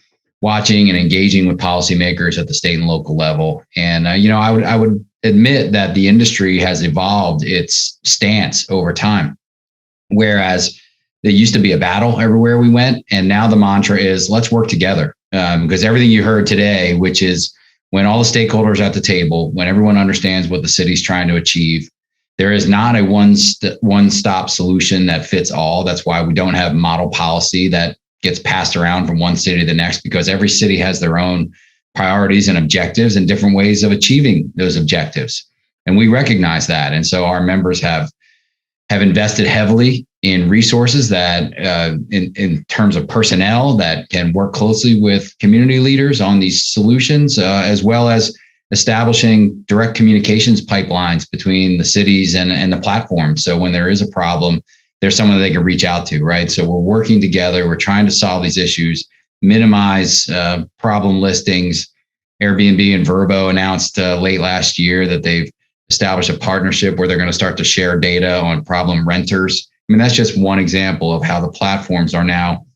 watching and engaging with policymakers at the state and local level. And I would admit that the industry has evolved its stance over time, whereas there used to be a battle everywhere we went, and now the mantra is let's work together. Because everything you heard today, which is when all the stakeholders are at the table, when everyone understands what the city's trying to achieve, there is not a one-stop solution that fits all. That's why we don't have model policy that gets passed around from one city to the next, because every city has their own priorities and objectives and different ways of achieving those objectives. And we recognize that. And so our members have invested heavily in resources that in terms of personnel that can work closely with community leaders on these solutions, as well as establishing direct communications pipelines between the cities and the platform. So when there is a problem, there's someone that they can reach out to, right? So we're working together. We're trying to solve these issues, minimize problem listings. Airbnb and Vrbo announced late last year that they've established a partnership where they're going to start to share data on problem renters. I mean, that's just one example of how the platforms are now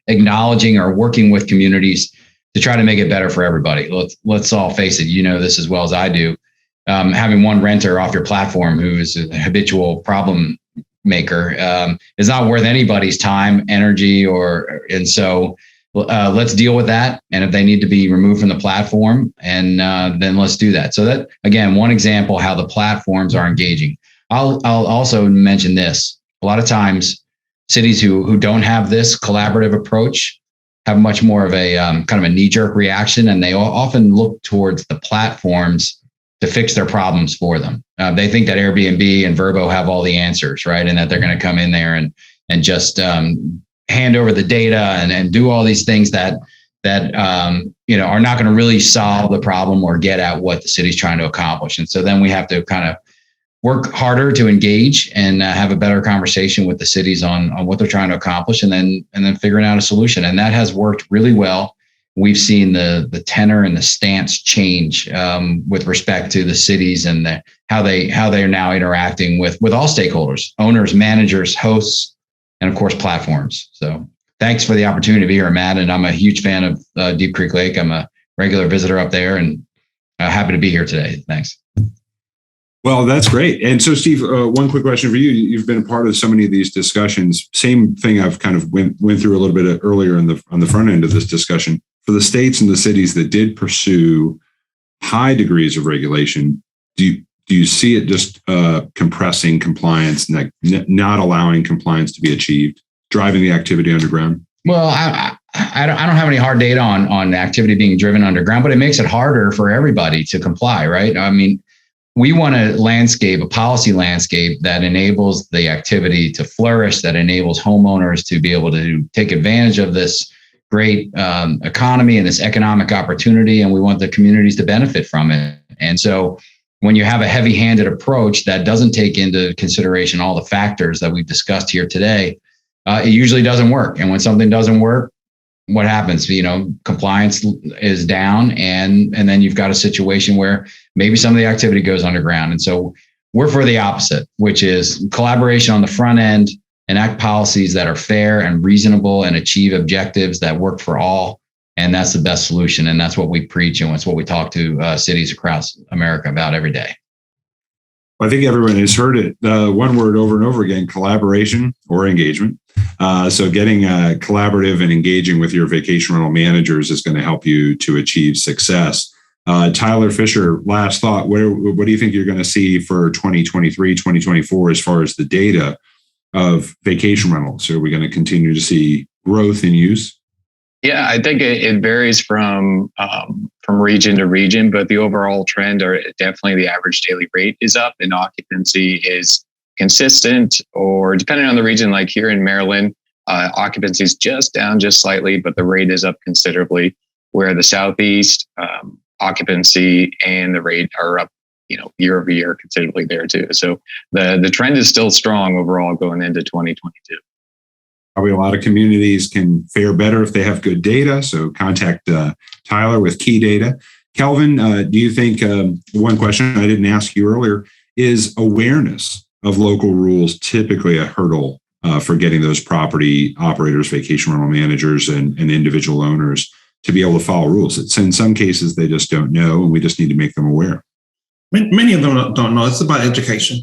acknowledging or working with communities to try to make it better for everybody. Let's all face it, you know this as well as I do. Having one renter off your platform who is a habitual problem maker is not worth anybody's time, energy, and so let's deal with that. And if they need to be removed from the platform, and then let's do that. So that, again, one example how the platforms are engaging. I'll also mention this. A lot of times cities who don't have this collaborative approach have much more of a kind of a knee-jerk reaction, and they often look towards the platforms to fix their problems for them. They think that Airbnb and Vrbo have all the answers, right? And that they're going to come in there and just hand over the data and do all these things that are not going to really solve the problem or get at what the city's trying to accomplish. And so then we have to kind of work harder to engage and have a better conversation with the cities on what they're trying to accomplish, and then figuring out a solution. And that has worked really well. We've seen the tenor and the stance change with respect to the cities and how they are now interacting with all stakeholders, owners, managers, hosts, and of course platforms. So thanks for the opportunity to be here, Matt. And I'm a huge fan of Deep Creek Lake. I'm a regular visitor up there, and happy to be here today. Thanks.
Well, that's great. And so, Steve, one quick question for you. You've been a part of so many of these discussions. Same thing I've kind of went through a little bit earlier on the front end of this discussion. For the states and the cities that did pursue high degrees of regulation, do you see it just compressing compliance, not allowing compliance to be achieved, driving the activity underground?
Well, I don't have any hard data on activity being driven underground, but it makes it harder for everybody to comply, right? I mean, we want a policy landscape that enables the activity to flourish, that enables homeowners to be able to take advantage of this great economy and this economic opportunity, and we want the communities to benefit from it. And so when you have a heavy-handed approach that doesn't take into consideration all the factors that we've discussed here today, it usually doesn't work. And when something doesn't work, what happens? Compliance is down, and then you've got a situation where maybe some of the activity goes underground. And so we're for the opposite, which is collaboration on the front end, enact policies that are fair and reasonable and achieve objectives that work for all. And that's the best solution. And that's what we preach, and it's what we talk to cities across America about every day.
I think everyone has heard it. One word over and over again: collaboration or engagement. So getting collaborative and engaging with your vacation rental managers is going to help you to achieve success. Tyler Fisher, last thought. What do you think you're going to see for 2023, 2024 as far as the data of vacation rentals? Are we going to continue to see growth in use?
Yeah, I think it varies from region to region, but the overall trend, or definitely the average daily rate, is up, and occupancy is consistent, or depending on the region, like here in Maryland, occupancy is just down just slightly, but the rate is up considerably. Where the Southeast, occupancy and the rate are up, year over year considerably there too. So the trend is still strong overall going into 2022.
Probably a lot of communities can fare better if they have good data. So contact Tyler with key data. Kelvin, do you think, one question I didn't ask you earlier, is awareness of local rules typically a hurdle for getting those property operators, vacation rental managers, and individual owners to be able to follow rules? It's in some cases they just don't know, and we just need to make them aware.
Many of them don't know. It's about education.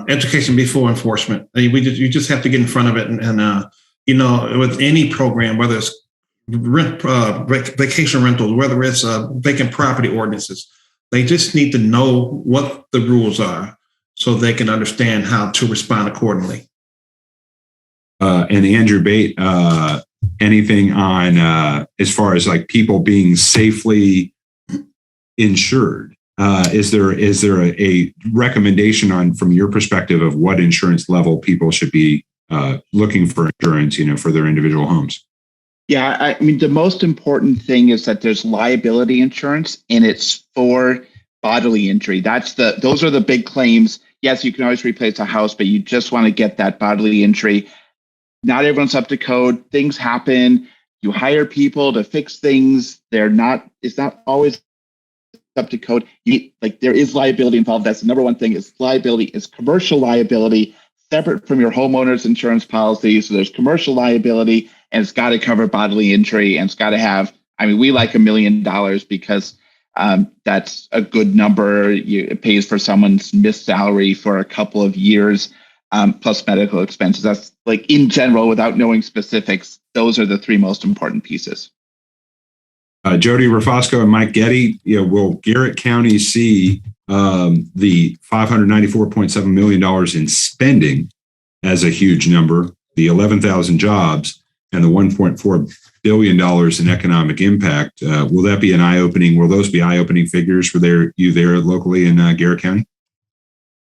Education before enforcement. You just have to get in front of it, and with any program, whether it's vacation rentals, whether it's vacant property ordinances, they just need to know what the rules are so they can understand how to respond accordingly.
And Andrew Bate, anything on as far as like people being safely insured? Is there a recommendation from your perspective of what insurance level people should be looking for insurance, for their individual homes?
Yeah, I mean, the most important thing is that there's liability insurance, and it's for bodily injury. Those are the big claims. Yes, you can always replace a house, but you just want to get that bodily injury. Not everyone's up to code. Things happen. You hire people to fix things. It's not always up to code. There is liability involved. That's the number one thing. Is liability is commercial liability, separate from your homeowner's insurance policy. So there's commercial liability, and it's got to cover bodily injury, and it's got to have, we like $1 million because that's a good number. It pays for someone's missed salary for a couple of years, plus medical expenses. That's in general, without knowing specifics, those are the three most important pieces.
Jody Rafosco and Mike Getty, will Garrett County see the $594.7 million in spending as a huge number, the 11,000 jobs, and the $1.4 billion in economic impact? Will that be will those be eye-opening figures for you there locally in Garrett County?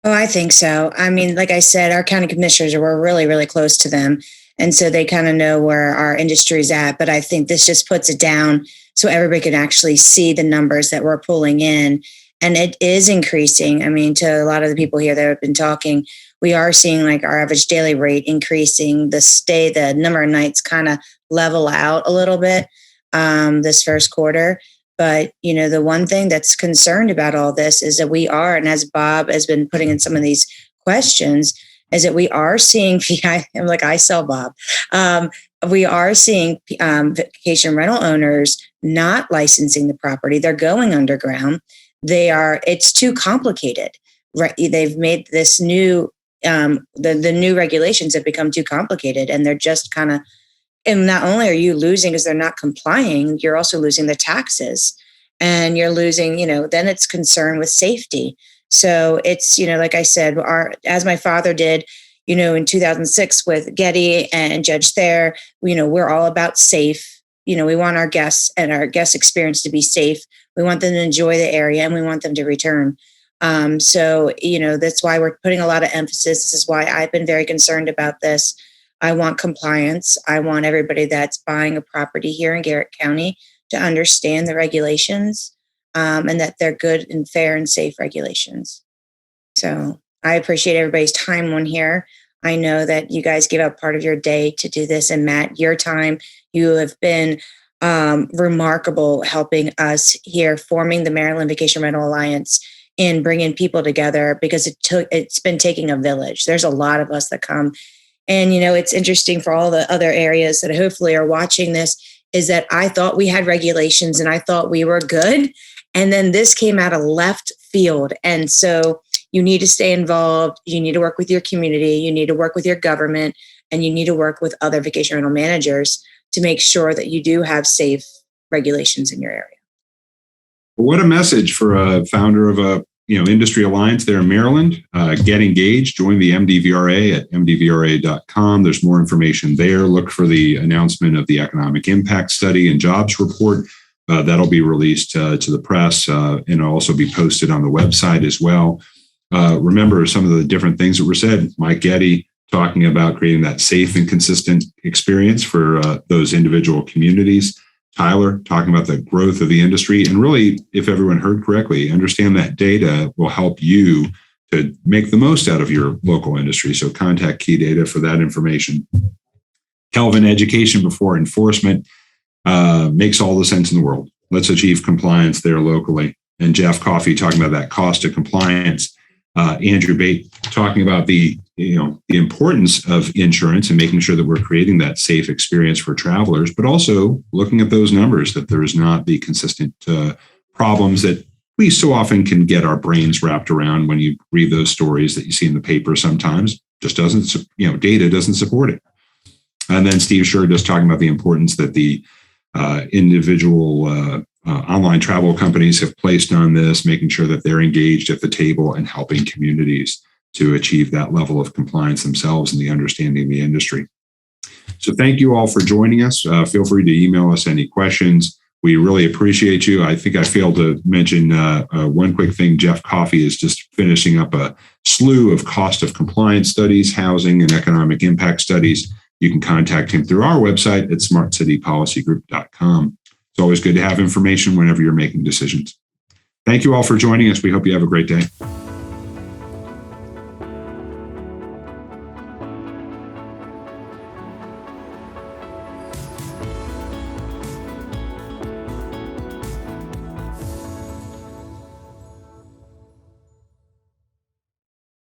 Oh, I think so. Like I said, our county commissioners, we're really, really close to them. And so they kind of know where our industry is at. But I think this just puts it down so everybody can actually see the numbers that we're pulling in. And it is increasing. To a lot of the people here that have been talking, we are seeing our average daily rate increasing. The number of nights kind of level out a little bit this first quarter. But, the one thing that's concerned about all this is that we are, and as Bob has been putting in some of these questions, is that we are seeing, I sell Bob, we are seeing vacation rental owners not licensing the property. They're going underground. It's too complicated. they've made this new, the new regulations have become too complicated, and they're just kind of, and not only are you losing because they're not complying, you're also losing the taxes, and you're losing, then it's concern with safety. So it's, like I said, as my father did, in 2006 with Getty and Judge Thayer, we're all about safe. We want our guests and our guest experience to be safe. We want them to enjoy the area, and we want them to return. So, that's why we're putting a lot of emphasis. This is why I've been very concerned about this. I want compliance. I want everybody that's buying a property here in Garrett County to understand the regulations, and that they're good and fair and safe regulations. So I appreciate everybody's time on here. I know that you guys give up part of your day to do this. And Matt, your time, you have been remarkable helping us here, forming the Maryland Vacation Rental Alliance and bringing people together, because it's been taking a village. There's a lot of us that come. And, it's interesting for all the other areas that hopefully are watching this, is that I thought we had regulations and I thought we were good. And then this came out of left field. And so you need to stay involved. You need to work with your community. You need to work with your government, and you need to work with other vacation rental managers to make sure that you do have safe regulations in your area.
What a message for a founder of a industry alliance there in Maryland. Get engaged. Join the MDVRA at mdvra.com. There's more information there. Look for the announcement of the economic impact study and jobs report. That'll be released to the press and also be posted on the website as well. Remember some of the different things that were said. Mike Getty talking about creating that safe and consistent experience for those individual communities. Tyler talking about the growth of the industry. And really, if everyone heard correctly, understand that data will help you to make the most out of your local industry. So contact Key Data for that information. Kelvin, education before enforcement makes all the sense in the world. Let's achieve compliance there locally. And Jeff Coffey talking about that cost of compliance. Andrew Bate talking about the importance of insurance and making sure that we're creating that safe experience for travelers, but also looking at those numbers, that there is not the consistent problems that we so often can get our brains wrapped around when you read those stories that you see in the paper. Sometimes just doesn't, data doesn't support it. And then Steve Shurer just talking about the importance that the individual online travel companies have placed on this, making sure that they're engaged at the table and helping communities to achieve that level of compliance themselves and the understanding of the industry. So thank you all for joining us. Feel free to email us any questions. We really appreciate you. I think I failed to mention one quick thing. Jeff Coffey is just finishing up a slew of cost of compliance studies, housing and economic impact studies. You can contact him through our website at smartcitypolicygroup.com. It's always good to have information whenever you're making decisions. Thank you all for joining us. We hope you have a great day.